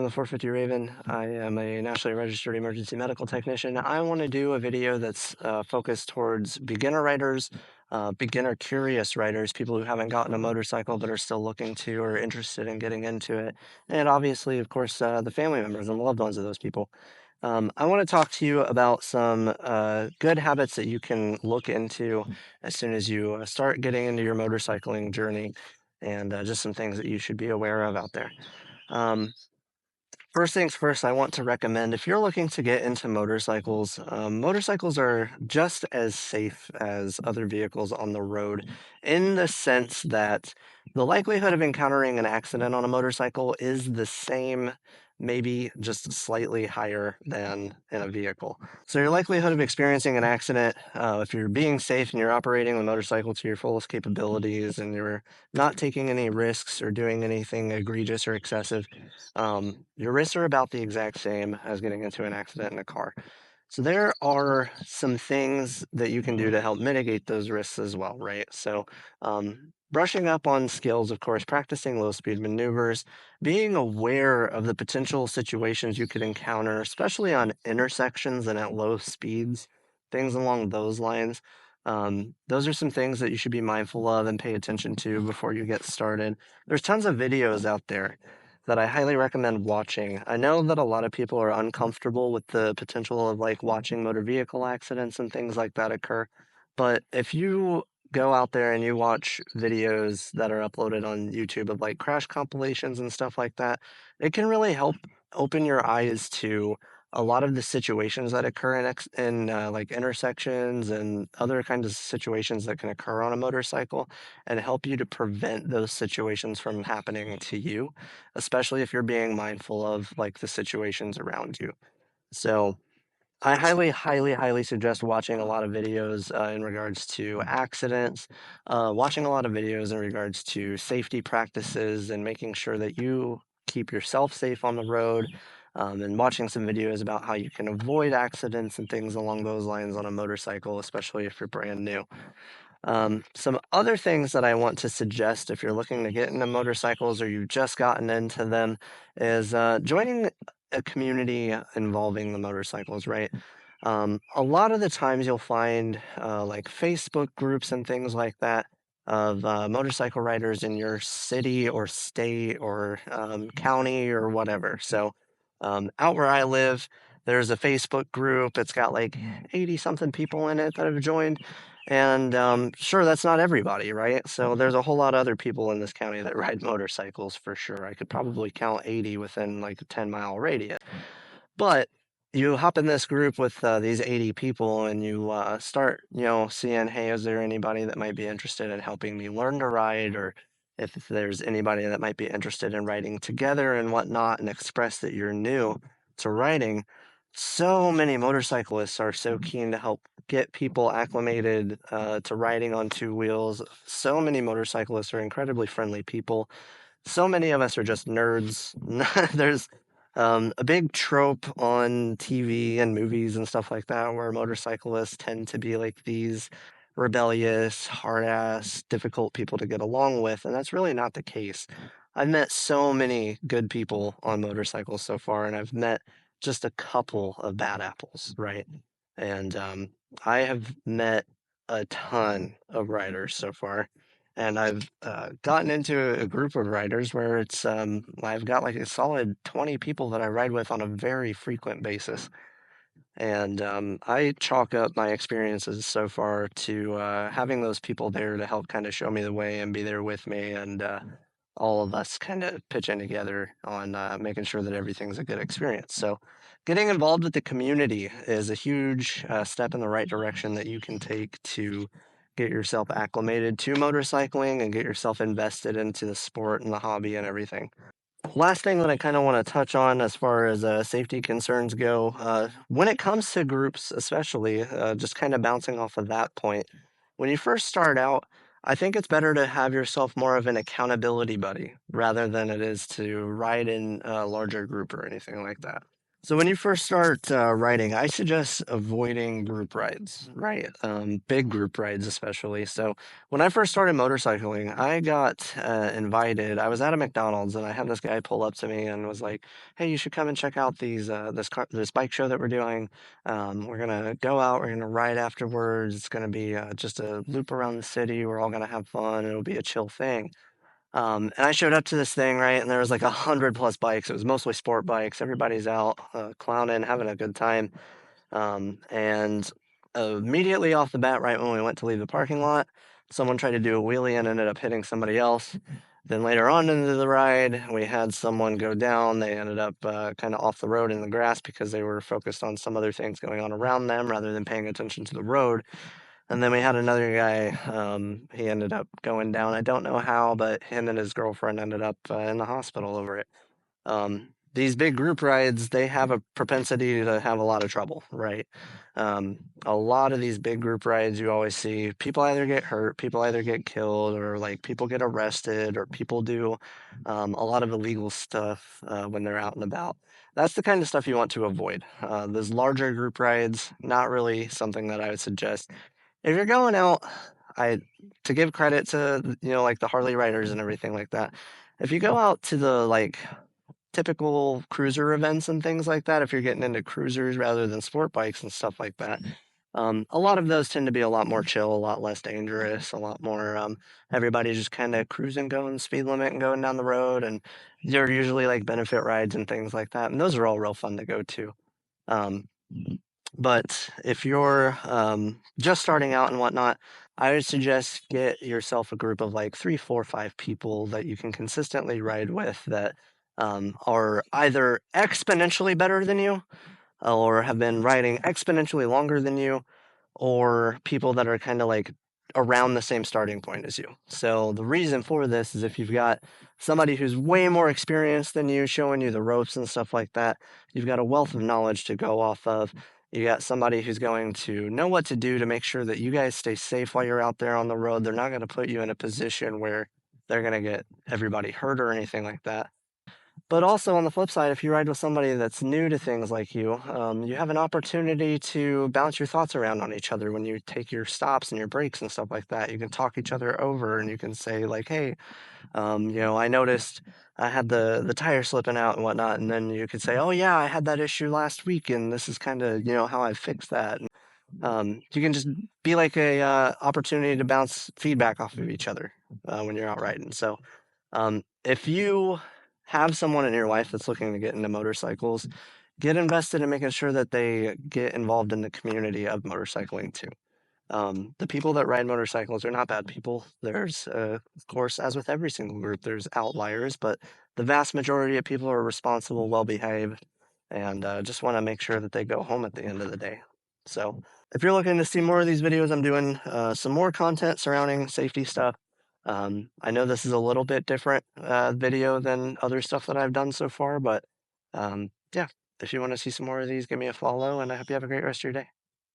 the 450 Raven. I am a nationally registered emergency medical technician. I want to do a video that's focused towards beginner riders, beginner curious riders, people who haven't gotten a motorcycle but are still looking to or interested in getting into it, and obviously, of course, the family members and loved ones of those people. I want to talk to you about some good habits that you can look into as soon as you start getting into your motorcycling journey, and just some things that you should be aware of out there. Um, First things first, I want to recommend if you're looking to get into motorcycles, motorcycles are just as safe as other vehicles on the road in the sense that the likelihood of encountering an accident on a motorcycle is the same, maybe just slightly higher than in a vehicle. So, your likelihood of experiencing an accident, if you're being safe and you're operating the motorcycle to your fullest capabilities and you're not taking any risks or doing anything egregious or excessive, your risks are about the exact same as getting into an accident in a car. So there are some things that you can do to help mitigate those risks as well, right? So brushing up on skills, of course, practicing low speed maneuvers, being aware of the potential situations you could encounter, especially on intersections and at low speeds, things along those lines. Those are some things that you should be mindful of and pay attention to before you get started. There's tons of videos out there that I highly recommend watching. I know that a lot of people are uncomfortable with the potential of like watching motor vehicle accidents and things like that occur. But if you go out there and you watch videos that are uploaded on YouTube of like crash compilations and stuff like that, it can really help open your eyes to a lot of the situations that occur in like intersections and other kinds of situations that can occur on a motorcycle and help you to prevent those situations from happening to you, especially if you're being mindful of like the situations around you. So I highly, highly, highly suggest watching a lot of videos in regards to accidents, watching a lot of videos in regards to safety practices and making sure that you keep yourself safe on the road, and watching some videos about how you can avoid accidents and things along those lines on a motorcycle, especially if you're brand new. Some other things that I want to suggest if you're looking to get into motorcycles or you've just gotten into them is joining a community involving the motorcycles, right? A lot of the times you'll find like Facebook groups and things like that of motorcycle riders in your city or state or county or whatever. So, out where I live, there's a Facebook group. It's got like 80 something people in it that have joined. And sure, that's not everybody, right? So there's a whole lot of other people in this county that ride motorcycles for sure. I could probably count 80 within like a 10-mile radius. But you hop in this group with these 80 people and you start, seeing, hey, is there anybody that might be interested in helping me learn to ride? Or if there's anybody that might be interested in riding together and whatnot, and express that you're new to riding. So many motorcyclists are so keen to help get people acclimated to riding on two wheels. So many motorcyclists are incredibly friendly people. So many of us are just nerds. There's a big trope on TV and movies and stuff like that where motorcyclists tend to be like these rebellious, hard ass, difficult people to get along with, and that's really not the case. I've met so many good people on motorcycles so far, and I've met just a couple of bad apples, right? And I have met a ton of riders so far, and I've gotten into a group of riders where I've got like a solid 20 people that I ride with on a very frequent basis. And I chalk up my experiences so far to having those people there to help kind of show me the way and be there with me, and all of us kind of pitching together on making sure that everything's a good experience. So, getting involved with the community is a huge step in the right direction that you can take to get yourself acclimated to motorcycling and get yourself invested into the sport and the hobby and everything. Last thing that I kind of want to touch on as far as safety concerns go, when it comes to groups, especially, just kind of bouncing off of that point, when you first start out, I think it's better to have yourself more of an accountability buddy rather than it is to ride in a larger group or anything like that. So when you first start riding, I suggest avoiding group rides, right? Big group rides, especially. So when I first started motorcycling, I got invited. I was at a McDonald's and I had this guy pull up to me and was like, "Hey, you should come and check out this bike show that we're doing. We're gonna go out. We're gonna ride afterwards. It's gonna be just a loop around the city. We're all gonna have fun. It'll be a chill thing." And I showed up to this thing, right? And there was like 100 plus bikes. It was mostly sport bikes. Everybody's out clowning, having a good time. And immediately off the bat, right when we went to leave the parking lot, someone tried to do a wheelie and ended up hitting somebody else. Then later on into the ride, we had someone go down. They ended up kind of off the road in the grass because they were focused on some other things going on around them rather than paying attention to the road. And then we had another guy, he ended up going down. I don't know how, but him and his girlfriend ended up in the hospital over it. These big group rides, they have a propensity to have a lot of trouble, right? A lot of these big group rides, you always see people either get hurt, people either get killed, or like people get arrested, or people do a lot of illegal stuff when they're out and about. That's the kind of stuff you want to avoid. Those larger group rides, not really something that I would suggest. If you're going out, I to give credit to, like the Harley riders and everything like that. If you go out to the like typical cruiser events and things like that, if you're getting into cruisers rather than sport bikes and stuff like that, a lot of those tend to be a lot more chill, a lot less dangerous, a lot more everybody just kind of cruising, going speed limit and going down the road, and they're usually like benefit rides and things like that, and those are all real fun to go to. Um, but if you're just starting out and whatnot, I would suggest get yourself a group of like three, four, 5 people that you can consistently ride with that are either exponentially better than you or have been riding exponentially longer than you, or people that are kind of like around the same starting point as you. So the reason for this is if you've got somebody who's way more experienced than you showing you the ropes and stuff like that, you've got a wealth of knowledge to go off of. You got somebody who's going to know what to do to make sure that you guys stay safe while you're out there on the road. They're not going to put you in a position where they're going to get everybody hurt or anything like that. But also on the flip side, if you ride with somebody that's new to things like you have an opportunity to bounce your thoughts around on each other when you take your stops and your breaks and stuff like that. You can talk each other over and you can say like, "Hey, I noticed I had the tire slipping out and whatnot," and then you could say, "Oh yeah, I had that issue last week, and this is kind of how I fixed that." You can just be like a opportunity to bounce feedback off of each other when you're out riding. So if you have someone in your life that's looking to get into motorcycles, get invested in making sure that they get involved in the community of motorcycling too. The people that ride motorcycles are not bad people. There's, of course, as with every single group, there's outliers, but the vast majority of people are responsible, well behaved, and just want to make sure that they go home at the end of the day. So, if you're looking to see more of these videos, I'm doing some more content surrounding safety stuff. I know this is a little bit different video than other stuff that I've done so far, but yeah, if you want to see some more of these, give me a follow, and I hope you have a great rest of your day.